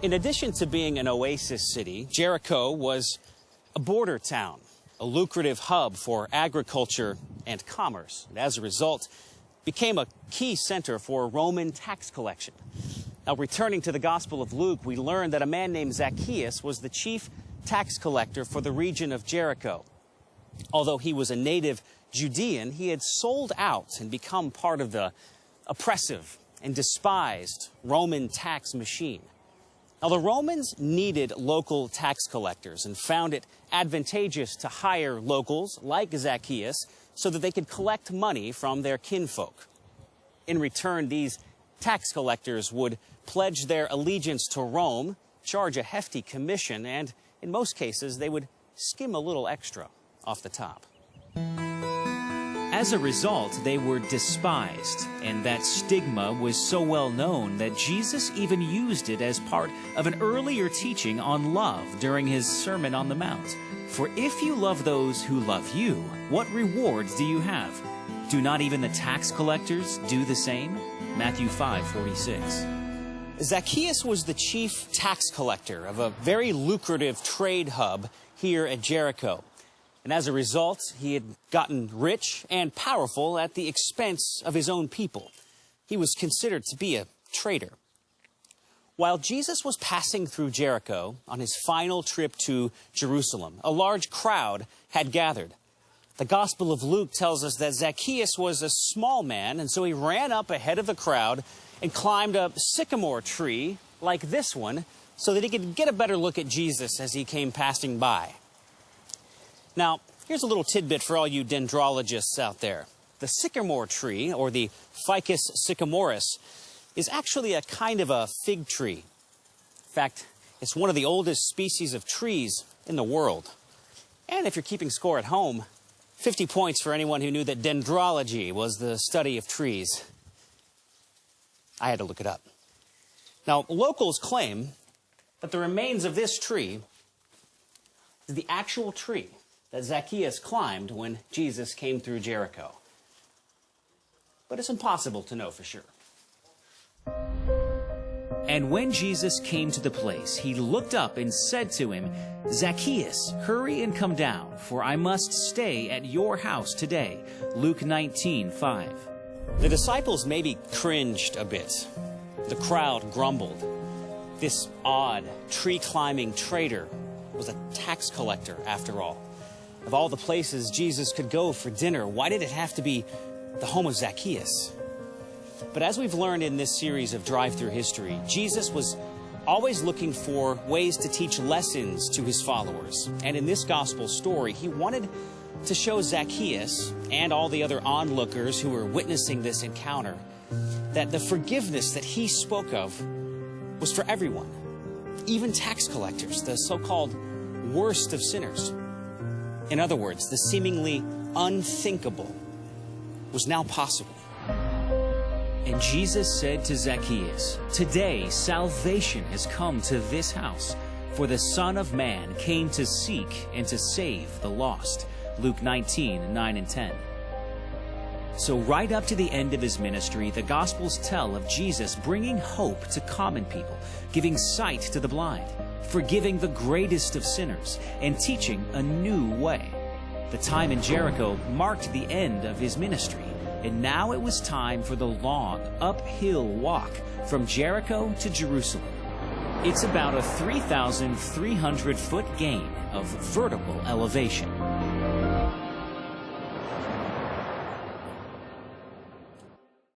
In addition to being an oasis city, Jericho was a border town, a lucrative hub for agriculture and commerce. And as a result, became a key center for Roman tax collection. Now, returning to the Gospel of Luke, we learn that a man named Zacchaeus was the chief tax collector for the region of Jericho. Although he was a native Judean, he had sold out and become part of the oppressive and despised Roman tax machine. Now, the Romans needed local tax collectors and found it advantageous to hire locals like Zacchaeus so that they could collect money from their kinfolk. In return, these tax collectors would pledge their allegiance to Rome, charge a hefty commission, and in most cases, they would skim a little extra off the top. As a result, they were despised, and that stigma was so well known that Jesus even used it as part of an earlier teaching on love during his Sermon on the Mount. For if you love those who love you, what rewards do you have? Do not even the tax collectors do the same? Matthew 5:46. Zacchaeus was the chief tax collector of a very lucrative trade hub here at Jericho. And as a result, he had gotten rich and powerful at the expense of his own people. He was considered to be a traitor. While Jesus was passing through Jericho on his final trip to Jerusalem, a large crowd had gathered. The Gospel of Luke tells us that Zacchaeus was a small man, and so he ran up ahead of the crowd and climbed a sycamore tree like this one so that he could get a better look at Jesus as he came passing by. Now, here's a little tidbit for all you dendrologists out there. The sycamore tree, or the Ficus sycamoris, is actually a kind of a fig tree. In fact, it's one of the oldest species of trees in the world. And if you're keeping score at home, 50 points for anyone who knew that dendrology was the study of trees. I had to look it up. Now, locals claim that the remains of this tree is the actual tree that Zacchaeus climbed when Jesus came through Jericho. But it's impossible to know for sure. And when Jesus came to the place, he looked up and said to him, Zacchaeus, hurry and come down, for I must stay at your house today. Luke 19:5. The disciples maybe cringed a bit. The crowd grumbled. This odd, tree-climbing traitor was a tax collector, after all. Of all the places Jesus could go for dinner, why did it have to be the home of Zacchaeus? But as we've learned in this series of Drive-Through History, Jesus was always looking for ways to teach lessons to his followers. And in this gospel story, he wanted to show Zacchaeus and all the other onlookers who were witnessing this encounter that the forgiveness that he spoke of was for everyone, even tax collectors, the so-called worst of sinners. In other words, the seemingly unthinkable was now possible. And Jesus said to Zacchaeus, Today salvation has come to this house, for the Son of Man came to seek and to save the lost. Luke 19:9-10. So right up to the end of his ministry, the Gospels tell of Jesus bringing hope to common people, giving sight to the blind, forgiving the greatest of sinners, and teaching a new way. The time in Jericho marked the end of his ministry, and now it was time for the long, uphill walk from Jericho to Jerusalem. It's about a 3,300-foot gain of vertical elevation.